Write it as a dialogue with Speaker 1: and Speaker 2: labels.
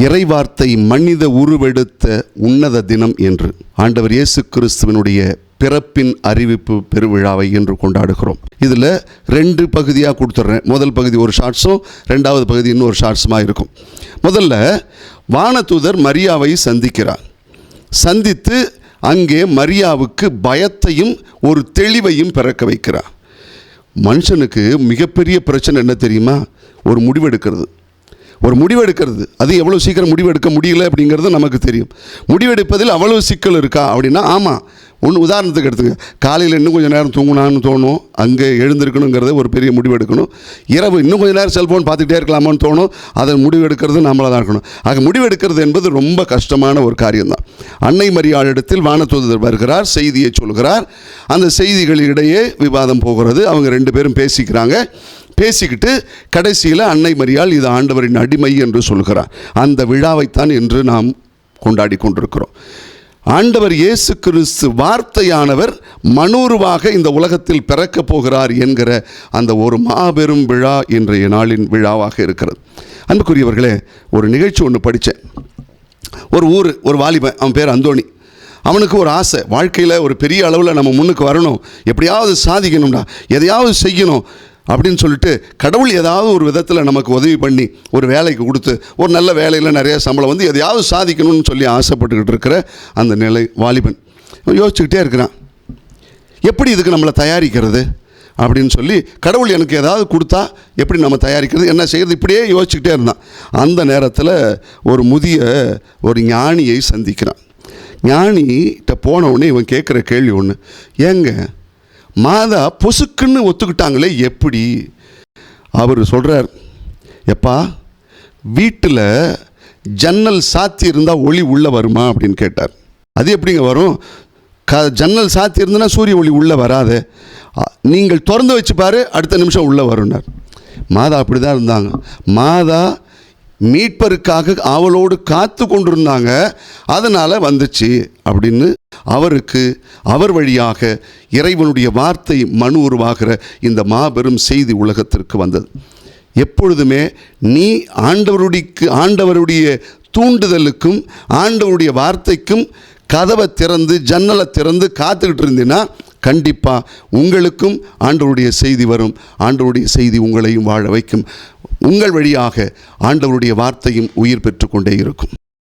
Speaker 1: இறைவார்த்தை மனித உருவெடுத்த உன்னத தினம் என்று ஆண்டவர் இயேசு கிறிஸ்துவினுடைய பிறப்பின் அறிவிப்பு பெருவிழாவை என்று கொண்டாடுகிறோம். இதில் 2 பகுதியாக கொடுத்துட்றேன். முதல் பகுதி ஒரு ஷார்ட்ஸும், 2வது பகுதி இன்னொரு ஷார்ட்ஸுமாக இருக்கும். முதல்ல வானதூதர் மரியாவை சந்திக்கிறார். சந்தித்து அங்கே மரியாவுக்கு பயத்தையும் ஒரு தெளிவையும் பிறக்க வைக்கிறார். மனுஷனுக்கு மிகப்பெரிய பிரச்சனை என்ன தெரியுமா? ஒரு முடிவெடுக்கிறது. அது எவ்வளோ சீக்கிரம் முடிவெடுக்க முடியல அப்படிங்கிறது நமக்கு தெரியும். முடிவெடுப்பதில் அவ்வளோ சிக்கல் இருக்கா அப்படின்னா ஆமாம். உதாரணத்துக்கு எடுத்துங்க, காலையில் இன்னும் கொஞ்சம் நேரம் தூங்கணும்னு தோணும், அங்கே எழுந்திருக்கணுங்கிறத ஒரு பெரிய முடிவெடுக்கணும். இரவு இன்னும் கொஞ்சம் நேரம் செல்ஃபோன் பார்த்துக்கிட்டே இருக்கலாமான்னு தோணும், அதை முடிவெடுக்கிறது நம்மளாக தான் இருக்கணும். ஆக முடிவெடுக்கிறது என்பது ரொம்ப கஷ்டமான ஒரு காரியம்தான். அன்னை மரியாளிடத்தில் வானதூதர் வருகிறார், செய்தியை சொல்கிறார். அந்த செய்திகளிடையே விவாதம் போகிறது. அவங்க 2 பேரும் பேசிக்கிட்டு கடைசியில் அன்னை மரியாள் இது ஆண்டவரின் அடிமை என்று சொல்கிறார். அந்த விழாவைத்தான் இன்று நாம் கொண்டாடி கொண்டிருக்கிறோம். ஆண்டவர் இயேசு கிறிஸ்து வார்த்தையானவர் மனூருவாக இந்த உலகத்தில் பிறக்கப் போகிறார் என்கிற அந்த ஒரு மாபெரும் விழா இன்றைய நாளின் விழாவாக இருக்கிறது. அன்புக்குரியவர்களே, ஒரு நிகழ்ச்சி ஒன்று படித்தேன். ஒரு வாலிபன், அவன் பேர் அந்தோணி. அவனுக்கு ஒரு ஆசை, வாழ்க்கையில் ஒரு பெரிய அளவில் நம்ம முன்னுக்கு வரணும், எப்படியாவது சாதிக்கணும்டா, எதையாவது செய்யணும் அப்படின்னு சொல்லிட்டு கடவுள் ஏதாவது ஒரு விதத்தில் நமக்கு உதவி பண்ணி ஒரு வேலைக்கு கொடுத்து ஒரு நல்ல வேலையில் நிறைய சம்பளம் வந்து எதையாவது சாதிக்கணும்னு சொல்லி ஆசைப்பட்டுக்கிட்டு இருக்கிற அந்த வாலிபன் யோசிச்சுக்கிட்டே இருக்கிறான். எப்படி இதுக்கு நம்மளை தயாரிக்கிறது அப்படின்னு சொல்லி, கடவுள் எனக்கு ஏதாவது கொடுத்தா எப்படி நம்ம தயாரிக்கிறது, என்ன செய்கிறது, இப்படியே யோசிச்சுக்கிட்டே இருந்தான். அந்த நேரத்தில் ஒரு ஞானியை சந்திக்கிறான். ஞானிகிட்ட போனவுடனே இவன் கேட்குற கேள்வி ஒன்று, ஏங்க மாதா பொசுக்குன்னு ஒத்துக்கிட்டாங்களே எப்படி? அவர் சொல்கிறார், எப்பா வீட்டில் ஜன்னல் சாத்தி இருந்தால் ஒளி உள்ளே வருமா அப்படின்னு கேட்டார். அது எப்படிங்க வரும்? ஜன்னல் சாத்தி இருந்ததுன்னா சூரிய ஒளி உள்ளே வராது, நீங்கள் திறந்து வச்சு பாரு, அடுத்த நிமிஷம் உள்ளே வரும்னார். மாதா அப்படி தான் இருந்தாங்க. மாதா மீட்பருக்காக அவளோடு காத்து கொண்டிருந்தாங்க, அதனால் வந்துச்சு அப்படின்னு அவர் வழியாக இறைவனுடைய வார்த்தை மனு உருவாகிற இந்த மாபெரும் செய்தி உலகத்திற்கு வந்தது. எப்பொழுதுமே நீ ஆண்டவருடைய தூண்டுதலுக்கும் ஆண்டவருடைய வார்த்தைக்கும் கதவை திறந்து ஜன்னலை திறந்து காத்துக்கிட்டு இருந்தீங்கன்னா கண்டிப்பாக உங்களுக்கும் ஆண்டவருடைய செய்தி வரும். ஆண்டவருடைய செய்தி உங்களையும் வாழ வைக்கும். உங்கள் வழியாக ஆண்டவருடைய வார்த்தையும் உயிர் பெற்று கொண்டே இருக்கும்.